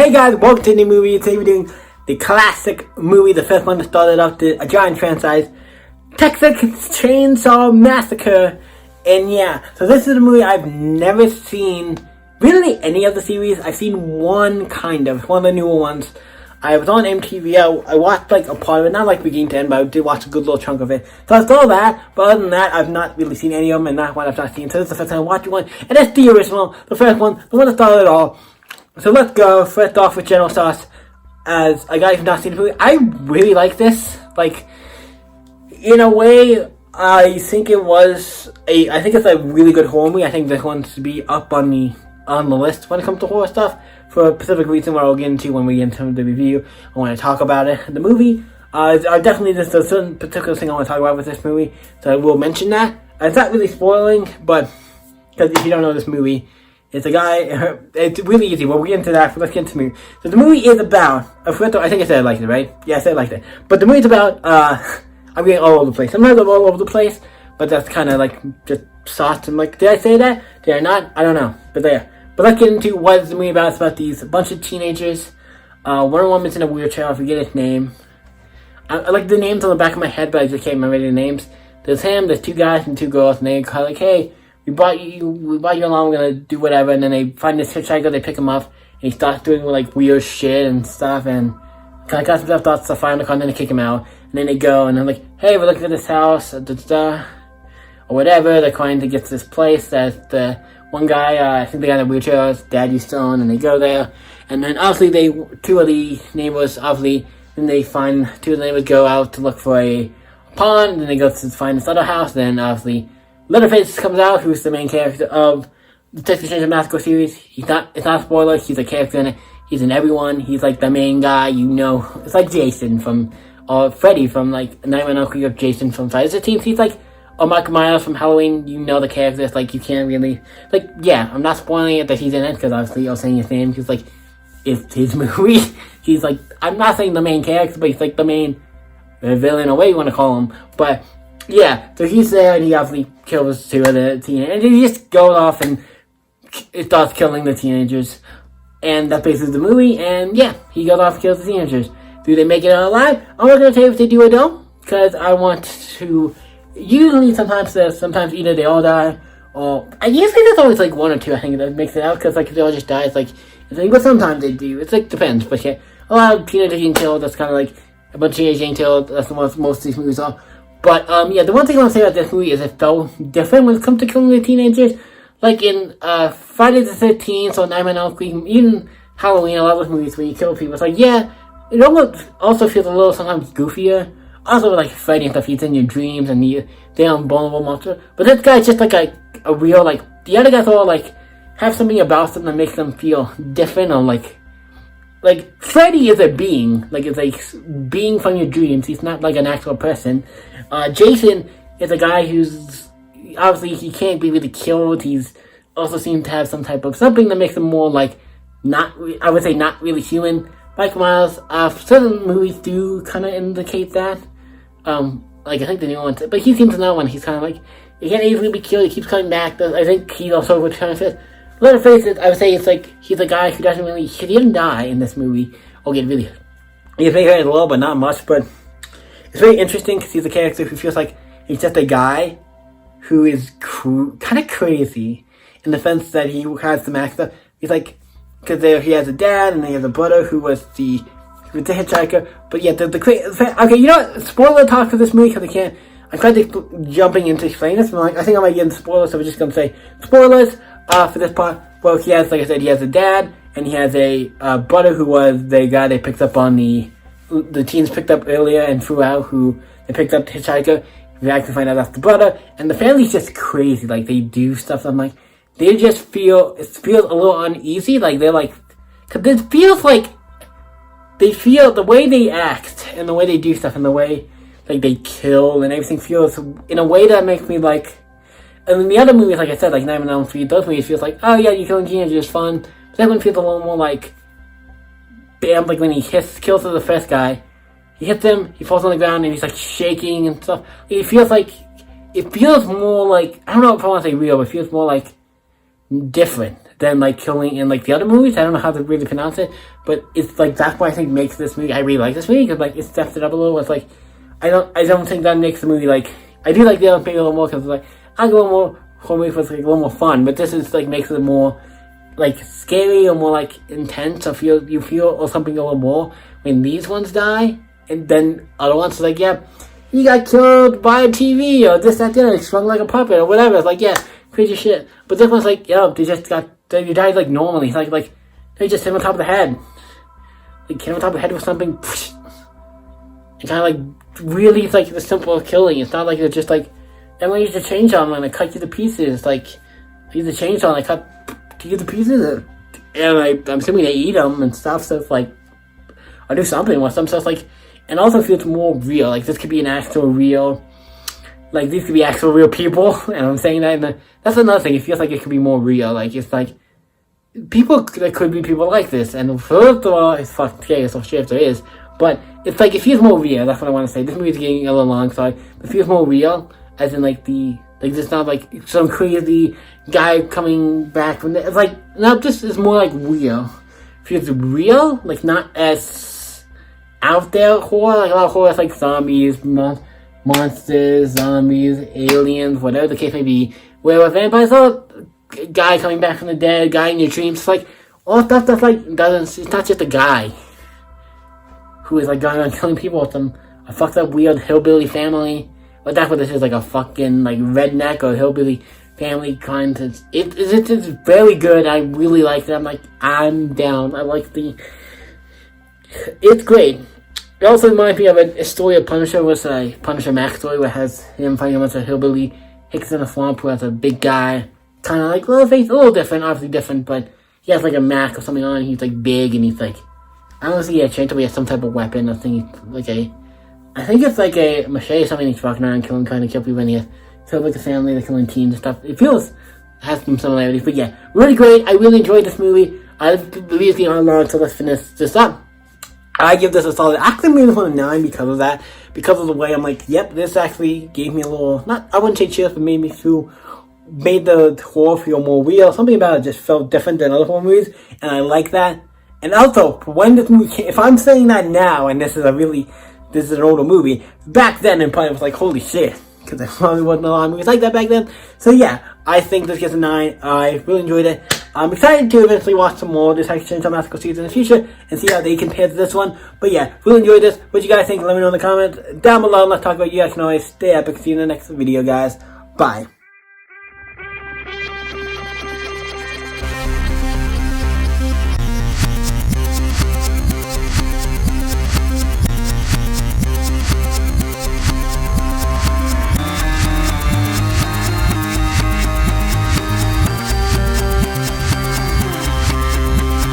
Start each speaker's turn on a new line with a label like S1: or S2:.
S1: Hey guys, welcome to the movie. Today we're doing the classic movie, the first one that started off a giant franchise, Texas Chainsaw Massacre. And yeah, so this is a movie I've never seen, really any of the series. I've seen one of the newer ones. I was on MTV, I watched like a part of it, not like beginning to end, but I did watch a good little chunk of it. So I saw that, but other than that, I've not really seen any of them, and that one I've not seen. So this is the first time I'm watching one, and that's the original, the first one, the one that started it all. So let's go, first off with General Sauce. As a guy who's not seen the movie, I really like this. Like, in a way, I think it's a really good horror movie. I think this one should be up on the list when it comes to horror stuff, for a specific reason where I'll get into when we get into the review. I want to talk about it. The movie, I definitely, there's a certain particular thing I want to talk about with this movie, so I will mention that. It's not really spoiling, but, because if you don't know this movie, it's a guy, it's really easy, we'll get into that, let's get into the movie. So the movie is about, I think I said I liked it, right? Yeah, I said I liked it. But the movie's about, I'm getting all over the place. Sometimes I'm all over the place, but that's kind of like, just sauce. I'm like, did I say that? Did I not? I don't know. But there. But let's get into what is the movie about. It's about a bunch of teenagers. One of them is in a wheelchair, I forget his name. I like the names on the back of my head, but I just can't remember the names. There's him, there's two guys and two girls, and they're kind of like, hey, we brought you along, we're gonna do whatever. And then they find this hitchhiker, they pick him up, and he starts doing like weird shit and stuff, and kind of got some stuff to find the car, and then they kick him out. And then they go, and I'm like, hey, we're looking at this house, or whatever. They're trying to get to this place that the one guy, I think the guy in the wheelchair, his dad used to own, and they go there. And then obviously two of the neighbors, then they find two of the neighbors go out to look for a pond, and then they go to find this other house. Then obviously Leatherface comes out, who's the main character of the Texas Chainsaw Massacre series. It's not a spoiler, he's a character in it. He's in everyone. He's like the main guy, you know. It's like Jason or Freddy from like Nightmare on Elm Street, or Jason from Friday the 13th. He's like, or Michael Myers from Halloween. You know the characters, like you can't really, like, yeah, I'm not spoiling it that he's in it, because obviously I was saying his name, because like, it's his movie. He's like, I'm not saying the main character, but he's like the main villain, or what you want to call him. But yeah, so he's there, and he obviously kills two of the teenagers, and he just goes off and starts killing the teenagers. And that's basically the movie, and yeah, he goes off and kills the teenagers. Do they make it out alive? I'm not going to tell you if they do or don't, because I want to, usually sometimes either they all die, or, I usually there's always like one or two, I think, that makes it out, because like if they all just die, it's like, but sometimes they do, it's like, depends, but yeah, a lot of teenagers getting killed, that's kind of like, a bunch of teenagers getting killed, that's what most of these movies are. But, yeah, the one thing I want to say about this movie is it felt different when it comes to killing the teenagers. Like in, Friday the 13th, or Nightmare on Elm Street, even Halloween, a lot of those movies where you kill people, it's like, yeah, it almost also feels a little sometimes goofier. Also, like, Freddy and stuff, he's in your dreams, and they're an invulnerable monster. But this guy's just like a real, like, the other guys all, like, have something about them that makes them feel different, or like, Freddy is a being, like, it's like, being from your dreams, he's not like an actual person. Jason is a guy who's, obviously, he can't be really killed, he's also seems to have some type of something that makes him more, like, not really human. Michael Myers, certain movies do kind of indicate that. Like, I think the new ones, but he seems to know when he's kind of like, he can't easily be killed, he keeps coming back. I think he also would kind of fit. Leatherface, I would say it's like, he's a guy who doesn't really, he didn't die in this movie. Okay, really, he's very low, but not much, but it's very interesting, because he's a character who feels like he's just a guy who is kind of crazy, in the sense that he has some extra, he's like, because he has a dad, and he has a brother who was the hitchhiker. But yeah, okay, you know what? Spoiler talk for this movie, because I'm kind of jumping into explaining this, but like, I think I might get into spoilers, so we're just going to say spoilers, for this part. Well, he has, like I said, he has a dad, and he has a, brother who was the guy they picked up on the teens picked up earlier and threw out, who they picked up the hitchhiker. We actually find out that's the brother, and the family's just crazy, like, they do stuff, I'm like, it feels a little uneasy, like, they're like, because it feels like, they feel, the way they act, and the way they do stuff, and the way, like, they kill, and everything feels, in a way that makes me, like, and in the other movies, like I said, like Nightmare on Elm Street, those movies feels like, oh yeah, you're killing teenagers, fun, but that one feels a little more like, bam, like when he kills the first guy, he hits him, he falls on the ground, and he's, like, shaking and stuff. It feels more like, I don't know if I want to say real, but it feels more like, different than like killing in like the other movies. I don't know how to really pronounce it, but it's like that's what I think makes this movie. I really like this movie because like it steps it up a little. It's like I don't think that makes the movie like I do like the other movie a little more because like I go more horror movie was like a little more fun, but this is like makes it more like scary or more like intense. Or you feel or something a little more when these ones die, and then other ones are like you got killed by a TV or this that like swung like a puppet or whatever. It's like crazy shit. But this one's like they died like normally. It's like they just hit him on top of the head. Like hit him on top of the head with something. And kind of like really it's like the simple killing. It's not like it's just like everyone used a chainsaw and they cut you to pieces. Like they use a chainsaw and they cut you to pieces. And I'm assuming they eat them and stuff. So it's like or do something with them. So it's like and also feels more real. Like this could be an actual real. Like these could be actual real people, and I'm saying that. And that's another thing. It feels like it could be more real. Like it's like people. There could be people like this. And first of all, it's fucking scary. So shit, if there is, but it's like it feels more real. That's what I want to say. This movie's getting a little long, so it feels more real. As in like it's not like some crazy guy coming back from it's like no, this is more like real. It feels real, like not as out there horror. Like a lot of horror is like zombies, monsters, zombies, aliens, whatever the case may be. Where with vampires, a guy coming back from the dead, guy in your dreams, it's like all stuff that's like it's not just a guy who is like going around killing people with a fucked up weird hillbilly family. But that's what this is, like a fucking like redneck or hillbilly family kind of it's very good. I really like it. I'm down. I like it's great. It also reminds me of a story of Punisher, was a Punisher Max story where it has him fighting against a hillbilly hicks in a swamp who has a big guy, kind of like little face, a little different, obviously different, but he has like a mask or something on. He's like big and he's like, I don't know if he had a chainsaw, but he has some type of weapon. I think it's like a machete or something. He's walking around killing, kind of kill people, and he has sort of like a family, they're killing teens and stuff. It has some similarities, but really great. I really enjoyed this movie. I believe it's getting long, so let's finish this up. I give this a solid. I actually made this one a 9 because of that. Because of the way I'm like, this actually gave me a little, I wouldn't say chills, but made the horror feel more real. Something about it just felt different than other horror movies, and I like that. And also, when this movie came, if I'm saying that now, and this is an older movie, back then it probably was like, holy shit. Because there probably wasn't a lot of movies like that back then. So I think this gets a 9. I really enjoyed it. I'm excited to eventually watch some more of this Chainsaw Massacre series in the future and see how they compare to this one. But really enjoyed this. What you guys think? Let me know in the comments down below. Let's talk about you guys. Can always stay epic. See you in the next video, guys. Bye.